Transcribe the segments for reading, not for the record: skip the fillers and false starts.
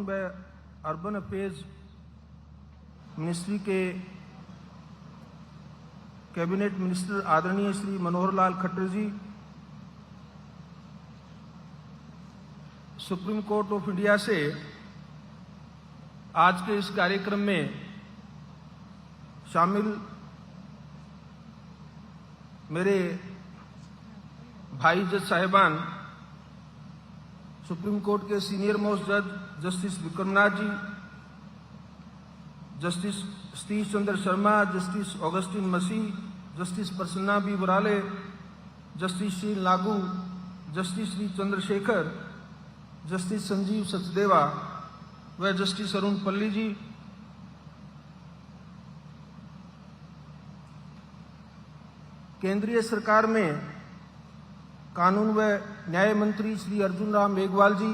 Town व urban affairs ministry के cabinet minister आदरणीय श्री मनोहर लाल खट्टर जी, सुप्रीम कोर्ट ऑफ इंडिया से आज के इस कार्यक्रम में शामिल मेरे भाई जज साहिबान, सुप्रीम कोर्ट के सीनियर मोस्ट जज जस्टिस विक्रमनाथ जी, justice Satish Chandra Sharma, justice Augustine मसीह, justice Prasanna B Varale, justice शील नागू, जस्टिस श्री चंद्रशेखर, जस्टिस संजीव सचदेवा व जस्टिस अरुण पल्ली जी, केंद्रीय सरकार में कानून व न्याय मंत्री श्री अर्जुन राम मेघवाल जी,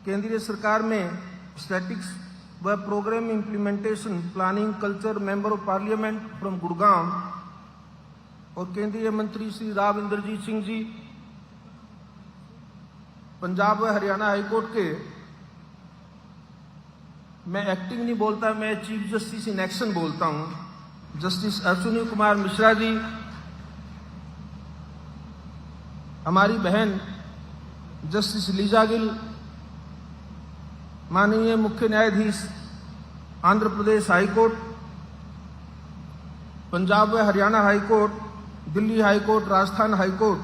केंद्रीय सरकार में स्टैटिक्स व programme implementation planning culture member of parliament from Gurgaon और केंद्रीय मंत्री श्री राव इंद्रजीत सिंह जी, पंजाब व हरियाणा हाईकोर्ट के, मैं एक्टिंग नहीं बोलता, मैं चीफ जस्टिस इन एक्शन बोलता हूं, जस्टिस अश्विनी कुमार मिश्रा जी, हमारी बहन जस्टिस लीजा गिल, माननीय मुख्य न्यायाधीश आंध्र प्रदेश हाईकोर्ट, पंजाब व Haryana high court, Delhi high court, Rajasthan high court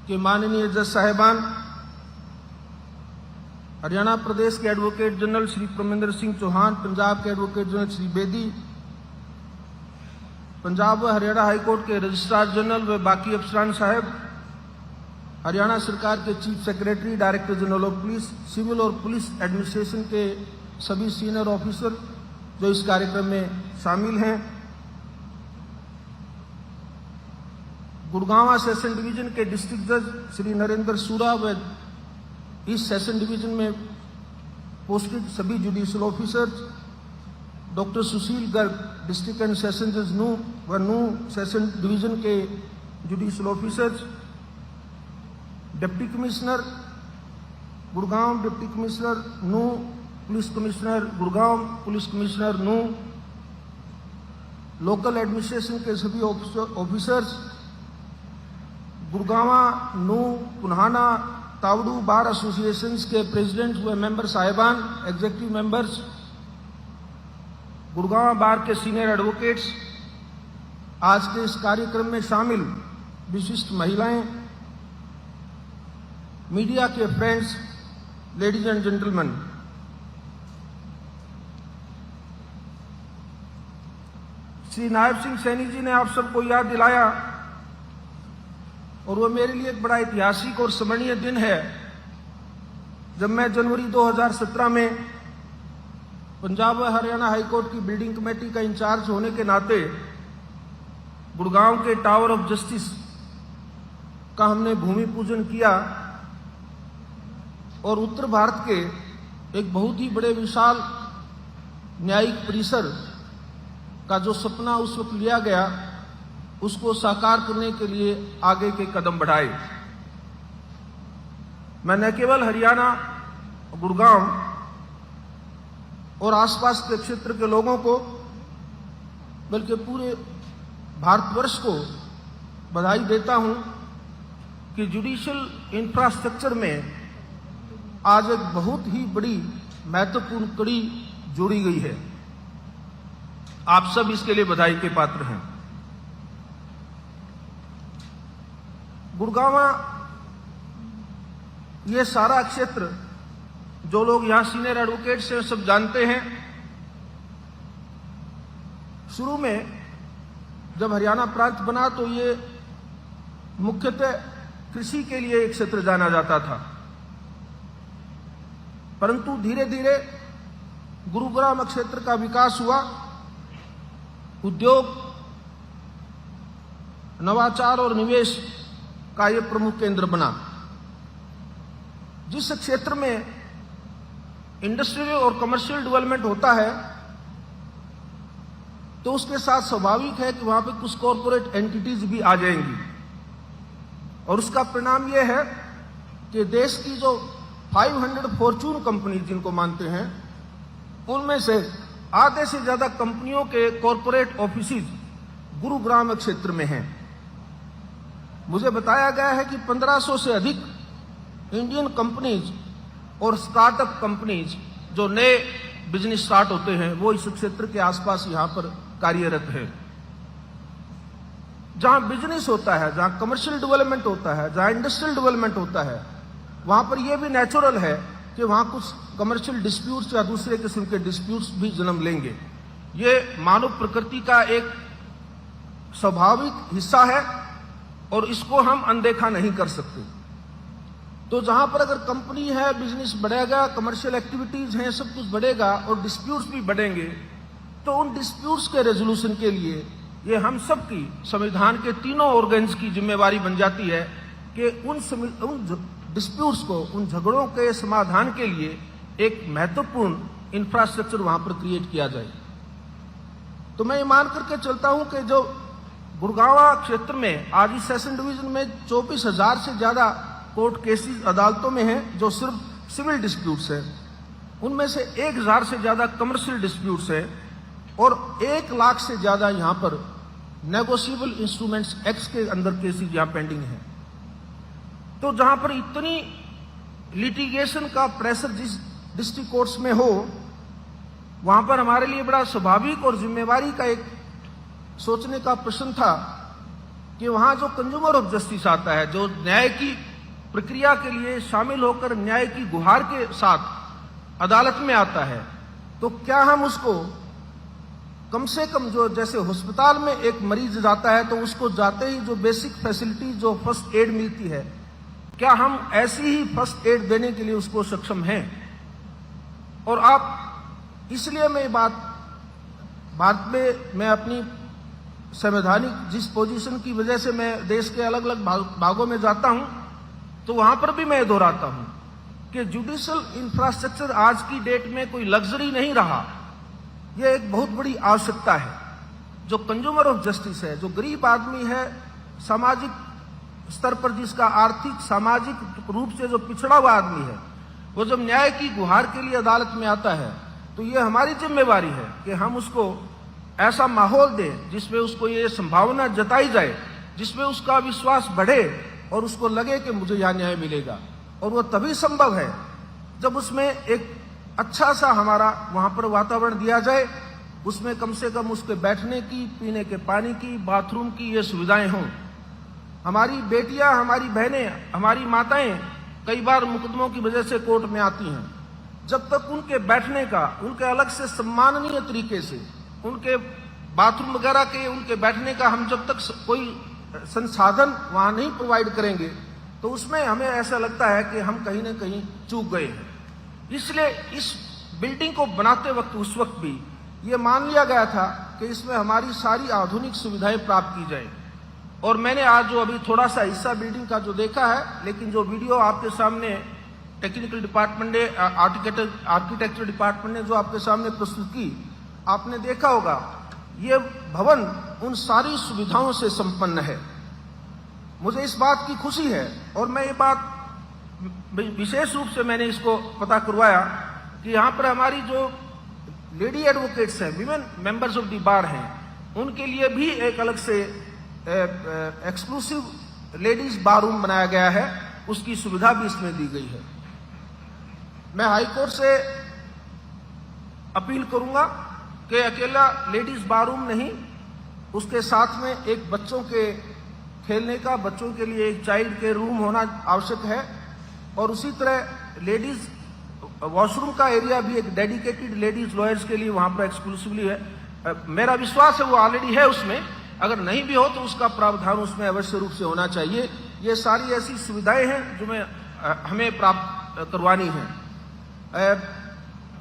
के माननीय जज साहिबान, हरियाणा प्रदेश के एडवोकेट जनरल श्री प्रमेंद्र सिंह चौहान, पंजाब के एडवोकेट जनरल श्री बेदी, पंजाब व हरियाणा हाईकोर्ट के रजिस्ट्रार जनरल व बाकी अफसरान साहब, हरियाणा सरकार के chief secretary, director general of police, civil और पुलिस एडमिनिस्ट्रेशन के सभी सीनियर ऑफिसर जो इस कार्यक्रम में शामिल हैं, गुड़गांव सेशन डिवीजन के डिस्ट्रिक्ट जज श्री नरेंद्र सूरा व इस सेशन डिवीजन में पोस्टेड सभी judicial officers, doctor Sushil Garg, district and session जज नू व नू सेशन डिवीजन के judicial officers, deputy commissioner Gurgaon, deputy commissioner Nuh, police commissioner Gurgaon, police commissioner Nuh, local administration के सभी officers, Gurgaon, Nuh, Punhana, Tauru bar associations के प्रेसिडेंट व मेंबर साहिबान, एग्जीक्यूटिव मेंबर्स, गुड़गांव बार के सीनियर एडवोकेट्स, आज के इस कार्यक्रम में शामिल विशिष्ट महिलाएं, मीडिया के friends, ladies and gentleman, Shri Nayab Singh Saini ji ने आप सबको याद दिलाया और वो मेरे लिए एक बड़ा ऐतिहासिक और स्मरणीय दिन है जब मैं जनवरी 2017 में पंजाब व हरियाणा हाईकोर्ट की बिल्डिंग कमेटी का इंचार्ज होने के नाते गुड़गांव के टावर ऑफ जस्टिस का हमने भूमि पूजन किया और उत्तर भारत के एक बहुत ही बड़े विशाल न्यायिक परिसर का जो सपना उस वक्त लिया गया उसको साकार करने के लिए आगे के कदम बढ़ाए। मैं न केवल हरियाणा, गुड़गांव और आसपास के क्षेत्र के लोगों को बल्कि पूरे भारतवर्ष को बधाई देता हूं कि जुडिशियल इंफ्रास्ट्रक्चर में आज एक बहुत ही बड़ी महत्वपूर्ण कड़ी जोड़ी गई है। आप सब इसके लिए बधाई के पात्र हैं। गुड़गांव ये सारा क्षेत्र जो लोग यहां सीनियर एडवोकेट्स हैं सब जानते हैं। शुरू में जब हरियाणा प्रांत बना तो ये मुख्यतः कृषि के लिए एक क्षेत्र जाना जाता था, परंतु धीरे धीरे गुरुग्राम क्षेत्र का विकास हुआ, उद्योग, नवाचार और निवेश का यह प्रमुख केंद्र बना। जिस क्षेत्र में इंडस्ट्रियल और कमर्शियल डेवलपमेंट होता है तो उसके साथ स्वाभाविक है कि वहां पे कुछ कॉरपोरेट एंटिटीज भी आ जाएंगी और उसका परिणाम यह है कि देश की जो 500 फॉर्च्यून कंपनी जिनको मानते हैं, उनमें से आधे से ज्यादा कंपनियों के कॉरपोरेट ऑफिसेज गुरुग्राम क्षेत्र में हैं। मुझे बताया गया है कि 1500 से अधिक इंडियन कंपनीज और स्टार्टअप कंपनीज जो नए बिजनेस स्टार्ट होते हैं वो इस क्षेत्र के आसपास यहां पर कार्यरत है। जहां बिजनेस होता है, जहां कमर्शियल डेवलपमेंट होता है, जहां इंडस्ट्रियल डेवलपमेंट होता है, वहां पर यह भी नेचुरल है कि वहां कुछ कमर्शियल डिस्प्यूट्स या दूसरे किस्म के डिस्प्यूट्स भी जन्म लेंगे। ये मानव प्रकृति का एक स्वाभाविक हिस्सा है और इसको हम अनदेखा नहीं कर सकते। तो जहां पर अगर कंपनी है, बिजनेस बढ़ेगा, कमर्शियल एक्टिविटीज हैं, सब कुछ बढ़ेगा और डिस्प्यूट्स भी बढ़ेंगे, तो उन डिस्प्यूट्स के रेजोल्यूशन के लिए ये हम सब की संविधान के तीनों ऑर्गन्स की जिम्मेवारी बन जाती है कि उन डिस्प्यूट्स को, उन झगड़ों के समाधान के लिए एक महत्वपूर्ण इंफ्रास्ट्रक्चर वहां पर क्रिएट किया जाए। तो मैं ये मान करके चलता हूं कि जो गुड़गांव क्षेत्र में आज इस सेशन डिवीजन में 24,000 से ज्यादा कोर्ट केसेस अदालतों में हैं जो सिर्फ सिविल डिस्प्यूट्स है, उनमें से 1,000 से ज्यादा कमर्शियल डिस्प्यूट्स है और 1 लाख से ज्यादा यहां पर नेगोशिएबल इंस्ट्रूमेंट्स एक्ट के अंदर केसेस यहां पेंडिंग है। तो जहां पर इतनी लिटिगेशन का प्रेशर जिस डिस्ट्रिक्ट कोर्ट्स में हो, वहां पर हमारे लिए बड़ा स्वाभाविक और जिम्मेवारी का एक सोचने का प्रश्न था कि वहां जो कंज्यूमर ऑफ जस्टिस आता है, जो न्याय की प्रक्रिया के लिए शामिल होकर न्याय की गुहार के साथ अदालत में आता है, तो क्या हम उसको कम से कम जो जैसे अस्पताल में एक मरीज जाता है तो उसको जाते ही जो बेसिक फैसिलिटी जो फर्स्ट एड मिलती है, क्या हम ऐसी ही फर्स्ट एड देने के लिए उसको सक्षम हैं? और आप इसलिए मैं भारत में मैं अपनी संवैधानिक जिस पोजीशन की वजह से मैं देश के अलग अलग भागों में जाता हूं, तो वहां पर भी मैं दोहराता हूं कि जुडिशियल इंफ्रास्ट्रक्चर आज की डेट में कोई लग्जरी नहीं रहा, यह एक बहुत बड़ी आवश्यकता है। जो कंज्यूमर ऑफ जस्टिस है, जो गरीब आदमी है, सामाजिक स्तर पर जिसका आर्थिक सामाजिक रूप से जो पिछड़ा हुआ आदमी है, वो जब न्याय की गुहार के लिए अदालत में आता है तो ये हमारी जिम्मेवारी है कि हम उसको ऐसा माहौल दें जिसमें उसको ये संभावना जताई जाए, जिसमें उसका विश्वास बढ़े और उसको लगे कि मुझे यहां न्याय मिलेगा। और वो तभी संभव है जब उसमें एक अच्छा सा हमारा वहां पर वातावरण दिया जाए, उसमें कम से कम उसके बैठने की, पीने के पानी की, बाथरूम की ये सुविधाएं हों। हमारी बेटियां, हमारी बहनें, हमारी माताएं कई बार मुकदमों की वजह से कोर्ट में आती हैं। जब तक उनके बैठने का, उनके अलग से सम्माननीय तरीके से उनके बाथरूम वगैरह के, उनके बैठने का हम जब तक कोई संसाधन वहां नहीं प्रोवाइड करेंगे तो उसमें हमें ऐसा लगता है कि हम कहीं ना कहीं चूक गए हैं। इसलिए इस बिल्डिंग को बनाते वक्त, उस वक्त भी ये मान लिया गया था कि इसमें हमारी सारी आधुनिक सुविधाएं प्राप्त की जाए। और मैंने आज जो अभी थोड़ा सा हिस्सा बिल्डिंग का जो देखा है, लेकिन जो वीडियो आपके सामने टेक्निकल डिपार्टमेंट ने, आर्किटेक्चर डिपार्टमेंट ने जो आपके सामने प्रस्तुत की, आपने देखा होगा ये भवन उन सारी सुविधाओं से संपन्न है। मुझे इस बात की खुशी है और मैं ये बात विशेष रूप से मैंने इसको पता करवाया कि यहाँ पर हमारी जो लेडी एडवोकेट्स हैं, women members of the bar हैं, उनके लिए भी एक अलग से एक्सक्लूसिव लेडीज बार रूम बनाया गया है, उसकी सुविधा भी इसमें दी गई है। मैं हाईकोर्ट से अपील करूंगा कि अकेला लेडीज बार रूम नहीं, उसके साथ में एक बच्चों के खेलने का, बच्चों के लिए एक चाइल्ड केयर रूम होना आवश्यक है और उसी तरह लेडीज वॉशरूम का एरिया भी एक डेडिकेटेड लेडीज लॉयर्स के लिए वहां पर एक्सक्लूसिवली है। मेरा विश्वास है वो ऑलरेडी है उसमें, अगर नहीं भी हो तो उसका प्रावधान उसमें अवश्य रूप से होना चाहिए। ये सारी ऐसी सुविधाएं हैं जो हमें प्राप्त करवानी है।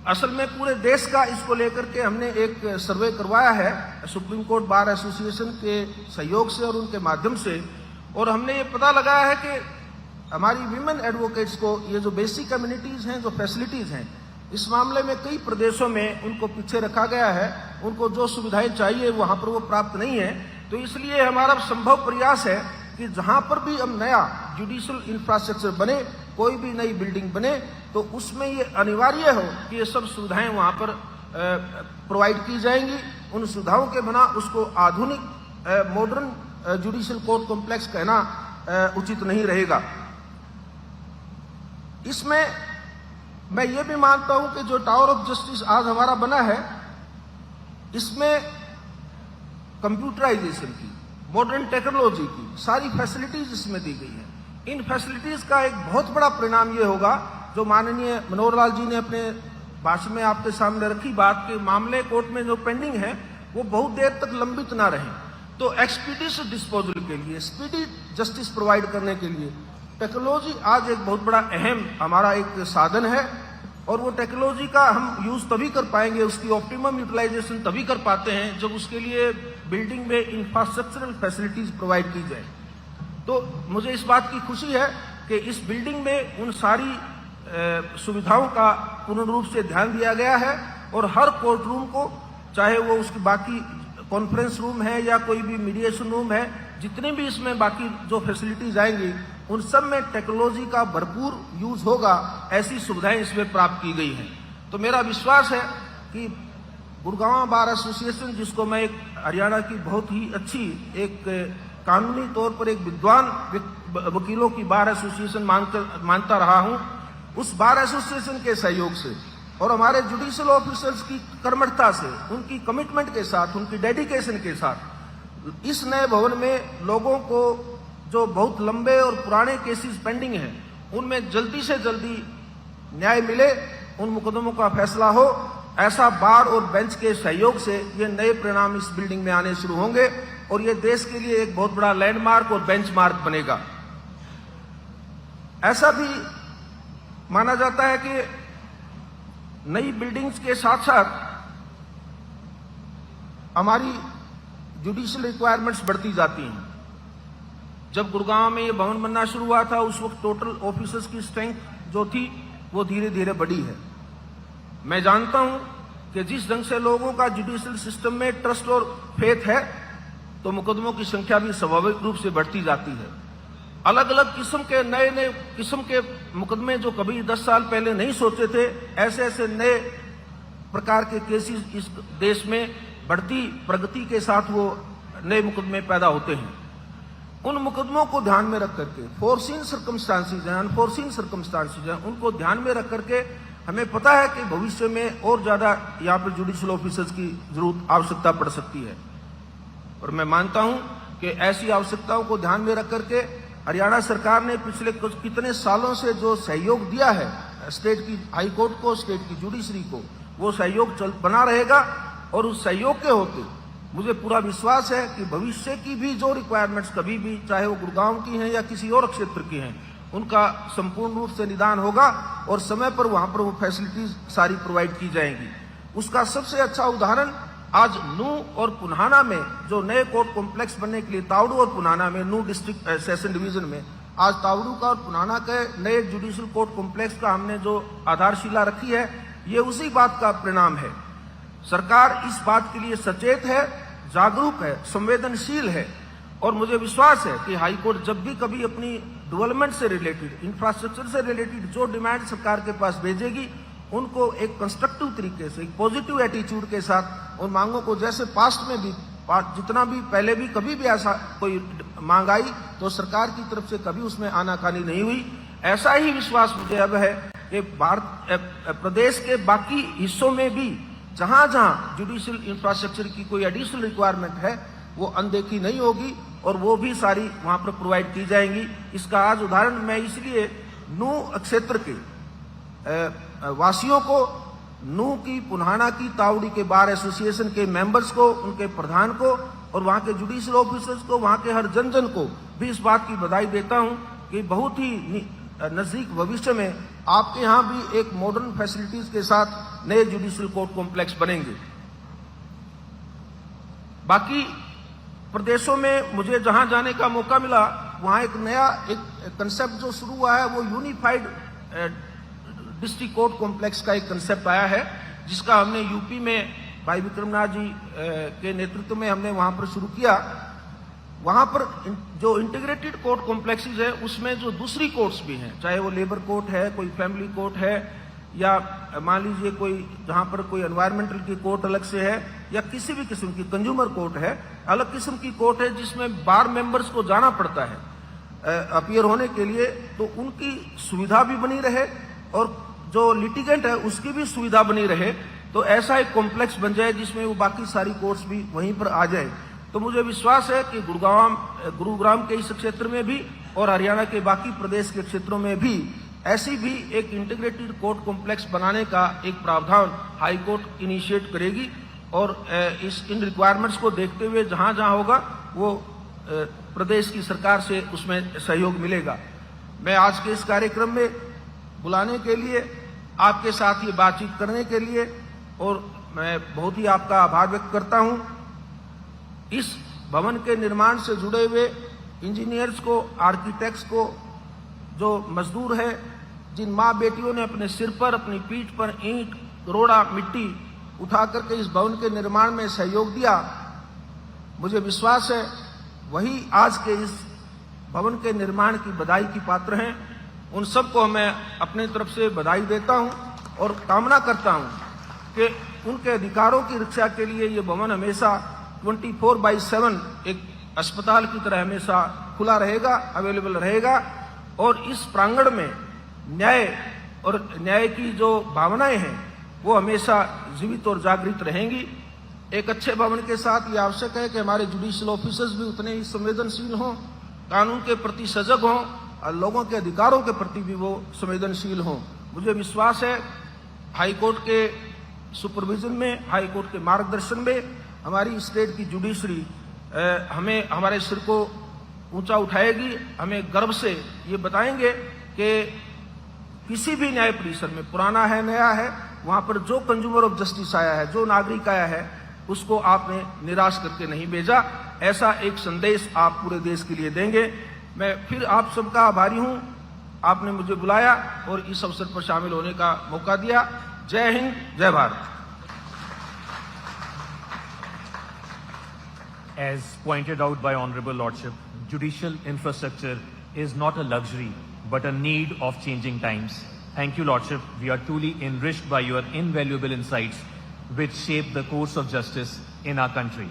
असल में पूरे देश का इसको लेकर के हमने एक सर्वे करवाया है सुप्रीम कोर्ट बार एसोसिएशन के सहयोग से और उनके माध्यम से, और हमने ये पता लगाया है कि हमारी विमेन एडवोकेट्स को ये जो बेसिक कम्युनिटीज हैं, जो फैसिलिटीज हैं, इस मामले में कई प्रदेशों में उनको पीछे रखा गया है। उनको जो सुविधाएं चाहिए वहां पर वो प्राप्त नहीं है। तो इसलिए हमारा संभव प्रयास है कि जहां पर भी हम नया जुडिशियल इंफ्रास्ट्रक्चर बने कोई भी नई बिल्डिंग बने तो उसमें ये अनिवार्य हो कि ये सब सुविधाएं वहां पर प्रोवाइड की जाएंगी। उन सुविधाओं के बिना उसको आधुनिक मॉडर्न जुडिशियल कोर्ट कॉम्प्लेक्स कहना उचित नहीं रहेगा। इसमें मैं ये भी मानता हूं कि जो टावर ऑफ जस्टिस आज हमारा बना है, इसमें कंप्यूटराइजेशन की, मॉडर्न टेक्नोलॉजी की सारी फैसिलिटीज इसमें दी गई है। इन फैसिलिटीज का एक बहुत बड़ा परिणाम ये होगा, जो माननीय मनोहर लाल जी ने अपने भाषण में आपके सामने रखी बात के मामले कोर्ट में जो पेंडिंग है वो बहुत देर तक लंबित ना रहे। तो एक्सपीडिशियस डिस्पोजल के लिए, स्पीडी जस्टिस प्रोवाइड करने के लिए टेक्नोलॉजी आज एक बहुत बड़ा अहम हमारा एक साधन है, और वो टेक्नोलॉजी का हम यूज तभी कर पाएंगे, उसकी ऑप्टिमम यूटिलाइजेशन तभी कर पाते हैं जब उसके लिए बिल्डिंग में इंफ्रास्ट्रक्चरल फैसिलिटीज प्रोवाइड की जाए। तो मुझे इस बात की खुशी है कि इस बिल्डिंग में उन सारी सुविधाओं का पूर्ण रूप से ध्यान दिया गया है, और हर कोर्ट रूम को, चाहे वो उसकी बाकी कॉन्फ्रेंस रूम है या कोई भी मीडिएशन रूम है, जितने भी इसमें बाकी जो फैसिलिटीज आएंगी उन सब में टेक्नोलॉजी का भरपूर यूज होगा, ऐसी सुविधाएं इसमें प्राप्त की गई हैं। तो मेरा विश्वास है कि गुड़गांव बार एसोसिएशन, जिसको मैं एक हरियाणा की बहुत ही अच्छी एक कानूनी तौर पर एक विद्वान वकीलों की बार एसोसिएशन मानता रहा हूं, उस बार एसोसिएशन के सहयोग से और हमारे जुडिशियल ऑफिसर्स की कर्मठता से, उनकी कमिटमेंट के साथ, उनकी डेडिकेशन के साथ इस नए भवन में लोगों को जो बहुत लंबे और पुराने केसेस पेंडिंग हैं उनमें जल्दी से जल्दी न्याय मिले, उन मुकदमों का फैसला हो, ऐसा बार और बेंच के सहयोग से ये नए परिणाम इस बिल्डिंग में आने शुरू होंगे, और ये देश के लिए एक बहुत बड़ा लैंडमार्क और बेंचमार्क बनेगा। ऐसा भी माना जाता है कि नई बिल्डिंग्स के साथ साथ हमारी जुडिशियल रिक्वायरमेंट्स बढ़ती जाती हैं। जब गुड़गांव में ये भवन बनना शुरू हुआ था, उस वक्त टोटल ऑफिसर्स की स्ट्रेंथ जो थी वो धीरे धीरे बढ़ी है। मैं जानता हूं कि जिस ढंग से लोगों का जुडिशियल सिस्टम में ट्रस्ट और फेथ है, तो मुकदमों की संख्या भी स्वाभाविक रूप से बढ़ती जाती है। अलग अलग किस्म के नए किस्म के मुकदमे जो कभी 10 साल पहले नहीं सोचे थे, ऐसे ऐसे नए प्रकार के केसेस इस देश में बढ़ती प्रगति के साथ वो नए मुकदमे पैदा होते हैं। उन मुकदमों को ध्यान में रख करके, फोर्सीन सर्कमस्टांसेस हैं, अनफोर्सीन सर्कमस्टांसेस हैं, उनको ध्यान में रख करके हमें पता है कि भविष्य में और ज्यादा यहाँ पर जुडिशियल ऑफिसर्स की जरूरत आवश्यकता पड़ सकती है, और मैं मानता हूं कि ऐसी आवश्यकताओं को ध्यान में रख करके हरियाणा सरकार ने पिछले कितने सालों से जो सहयोग दिया है स्टेट की हाई कोर्ट को, स्टेट की जुडिशरी को, वो सहयोग बना रहेगा, और उस सहयोग के होते मुझे पूरा विश्वास है कि भविष्य की भी जो रिक्वायरमेंट्स कभी भी, चाहे वो गुड़गांव की हैं या किसी और क्षेत्र की हैं, उनका संपूर्ण रूप से निदान होगा और समय पर वहां पर वो फैसिलिटीज सारी प्रोवाइड की जाएंगी। उसका सबसे अच्छा उदाहरण आज नू और पुनाना में जो नए कोर्ट कॉम्प्लेक्स बनने के लिए, तावड़ू और पुनाना में, नू डिस्ट्रिक्ट सेशन डिवीजन में आज तावड़ू का और पुनाना के नए जुडिशियल कोर्ट कॉम्प्लेक्स का हमने जो आधारशिला रखी है, ये उसी बात का परिणाम है। सरकार इस बात के लिए सचेत है, जागरूक है, संवेदनशील है, और मुझे विश्वास है कि हाईकोर्ट जब भी कभी अपनी डेवलपमेंट से रिलेटेड, इंफ्रास्ट्रक्चर से रिलेटेड जो डिमांड सरकार के पास भेजेगी, उनको एक कंस्ट्रक्टिव तरीके से, एक पॉजिटिव एटीट्यूड के साथ उन मांगों को, जैसे पास्ट में भी जितना भी पहले भी कभी भी ऐसा कोई मांग आई तो सरकार की तरफ से कभी उसमें आनाकानी नहीं हुई, ऐसा ही विश्वास मुझे अब है कि प्रदेश के बाकी हिस्सों में भी जहां जहां जुडिशियल इंफ्रास्ट्रक्चर की कोई एडिशनल रिक्वायरमेंट है वो अनदेखी नहीं होगी, और वो भी सारी वहां पर प्रोवाइड की जाएंगी। इसका आज उदाहरण मैं इसलिए नू क्षेत्र के वासियों को, नू की, पुनाना की, तावड़ी के बार एसोसिएशन के मेंबर्स को, उनके प्रधान को और वहां के जुडिशियल ऑफिसर्स को, वहां के हर जन को भी इस बात की बधाई देता हूं कि बहुत ही नजदीक भविष्य में आपके यहां भी एक मॉडर्न फैसिलिटीज के साथ नए जुडिशियल कोर्ट कॉम्प्लेक्स बनेंगे। बाकी प्रदेशों में मुझे जहां जाने का मौका मिला, वहां एक नया एक कंसेप्ट जो शुरू हुआ है, वो यूनिफाइड डिस्ट्रिक्ट कोर्ट कॉम्प्लेक्स का एक कंसेप्ट आया है, जिसका हमने यूपी में भाई विक्रमनाथ जी के नेतृत्व में हमने वहां पर शुरू किया। वहां पर जो इंटीग्रेटेड कोर्ट कॉम्प्लेक्सेस है उसमें जो दूसरी कोर्ट्स भी हैं, चाहे वो लेबर कोर्ट है, कोई फैमिली कोर्ट है, या मान लीजिए कोई जहां पर कोई एनवायरमेंटल की कोर्ट अलग से है, या किसी भी किस्म की कंज्यूमर कोर्ट है, अलग किस्म की कोर्ट है जिसमें बार मेंबर्स को जाना पड़ता है अपीयर होने के लिए, तो उनकी सुविधा भी बनी रहे और जो लिटिगेंट है उसकी भी सुविधा बनी रहे। तो ऐसा एक कॉम्प्लेक्स बन जाए जिसमें वो बाकी सारी कोर्ट्स भी वहीं पर आ जाए। तो मुझे विश्वास है कि गुरुग्राम के इस क्षेत्र में भी और हरियाणा के बाकी प्रदेश के क्षेत्रों में भी ऐसी भी एक इंटीग्रेटेड कोर्ट कॉम्प्लेक्स बनाने का एक प्रावधान हाई कोर्ट इनिशिएट करेगी और इन रिक्वायरमेंट्स को देखते हुए जहां जहां होगा वो प्रदेश की सरकार से उसमें सहयोग मिलेगा। मैं आज के इस कार्यक्रम में बुलाने के लिए, आपके साथ ये बातचीत करने के लिए, और मैं बहुत ही आपका आभार व्यक्त करता हूं। इस भवन के निर्माण से जुड़े हुए इंजीनियर्स को, आर्किटेक्ट्स को, जो मजदूर है, जिन माँ बेटियों ने अपने सिर पर, अपनी पीठ पर ईंट, रोड़ा, मिट्टी उठा करके इस भवन के निर्माण में सहयोग दिया, मुझे विश्वास है वही आज के इस भवन के निर्माण की बधाई की पात्र हैं। उन सबको मैं अपनी तरफ से बधाई देता हूं और कामना करता हूं कि उनके अधिकारों की रक्षा के लिए ये भवन हमेशा 24/7 एक अस्पताल की तरह हमेशा खुला रहेगा, अवेलेबल रहेगा, और इस प्रांगण में न्याय की जो भावनाएं हैं वो हमेशा जीवित और जागृत रहेंगी। एक अच्छे भवन के साथ ये आवश्यक है कि हमारे जुडिशियल ऑफिसर्स भी उतने ही संवेदनशील हों, कानून के प्रति सजग हों और लोगों के अधिकारों के प्रति भी वो संवेदनशील हों। मुझे विश्वास है हाई कोर्ट के सुपरविजन में, हाई कोर्ट के मार्गदर्शन में हमारी स्टेट की जुडिशरी हमें, हमारे सिर को ऊंचा उठाएगी। हमें गर्व से ये बताएंगे कि किसी भी न्याय परिसर में, पुराना है नया है, वहां पर जो कंज्यूमर ऑफ जस्टिस आया है, जो नागरिक आया है, उसको आपने निराश करके नहीं भेजा। ऐसा एक संदेश आप पूरे देश के लिए देंगे। मैं फिर आप सबका आभारी हूं, आपने मुझे बुलाया और इस अवसर पर शामिल होने का मौका दिया। जय हिंद, जय Bharat. As pointed out by Honorable Lordship, judicial infrastructure is not a luxury but a need of changing times. Thank you, Lordship. We are truly enriched by your invaluable insights which shape the course of justice in our country.